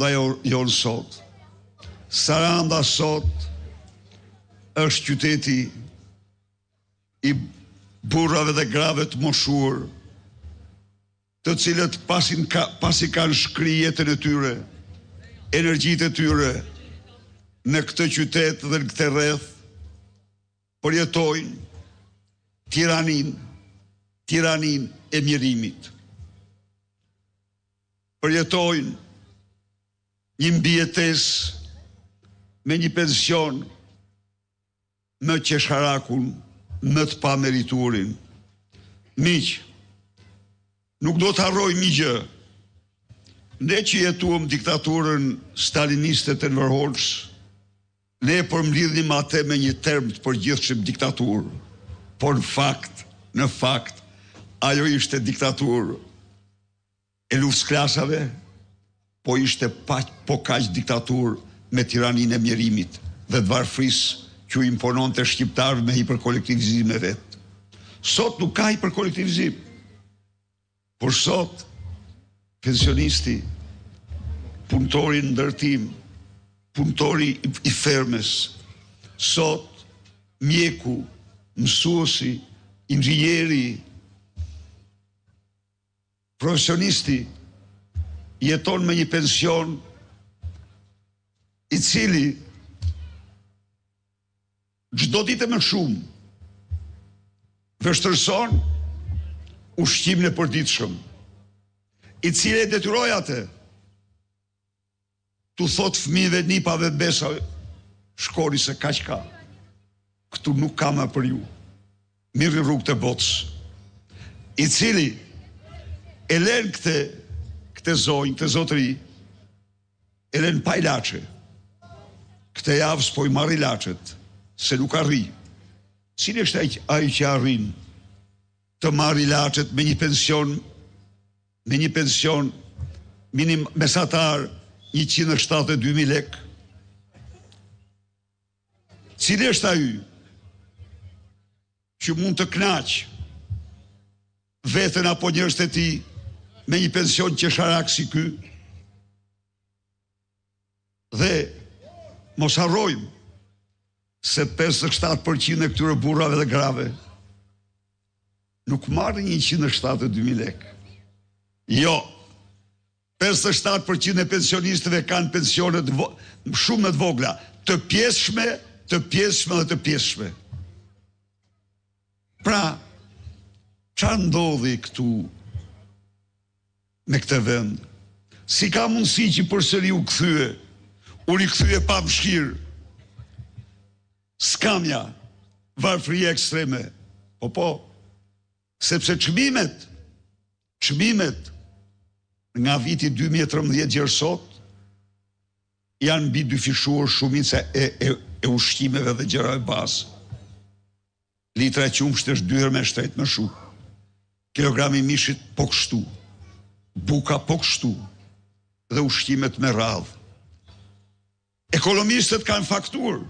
jonë sot. Saranda sot është qyteti i burrave dhe grave të moshur, të cilët pasi kanë shkri jetën e tyre, energjitë e tyre në këtë qytet dhe në këtë rreth, përjetojnë tiranin e mjerimit. Përjetojnë një mbijetesë me një pension më qesharakun, më të pameriturin. Miq, nuk do të harroj një gjë. Ne që jetuam diktaturën staliniste të nënvërhollës, ne përmbledhnim atë me një term të përgjithshëm diktaturë, por në fakt, ajo ishte diktaturë e luftsklasave, po ishte po kaq diktaturë me tiraninë e mjerimit dhe të varfrisë që u impononte shqiptarëve me hiperkolektivizim e vet. Sot nuk ka hiperkolektivizim, por sot pensionisti, punëtori në ndërtim, punëtori i fermës, sot mjeku, mësuesi, inxhinieri, profesionisti jeton me një pension i cili çdo ditë më shumë vështërson ushqimin e përditshëm, i cili e detyroi atë tu thot fëmijëve, nipave, besave, shkoni se kaq ka. Këtu nuk ka më për ju. Mirë rrugë të botës. I cili e lën këtë zonjë, këtë zotëri, e lën pa ilaçe. Këtë javë s'po i marr ilaçet, se nuk arri. Cili është ai që arrin të marr ilaçet me një pension minim mesatar 172.000 lek? Cili është ai që mund të kënaq veten apo njerëzit e tij me një pension qesharak si ky? Dhe mos harrojmë se 57% e këtyre burrave dhe grave nuk marrin 172.000 lek. Jo, 57% e pensionistëve kanë pensione shumë më të vogla, të pjesshme dhe të pjesshme. Pra, çfarë ndodhi këtu me këtë vend? Si ka mundësi që përsëri u rikthye pa mëshirë, skamja, varfëria ekstreme? Po, sepse çmimet nga viti 2013 deri sot janë mbi dyfishuar shumica e ushqimeve dhe gjërave bazë. Litra e qumshit është 2 herë më shtrenjtë më shumë. Kilogrami i mishit po kështu. Buka po kështu. Dhe ushqimet me radhë. Ekonomistët kanë fakturë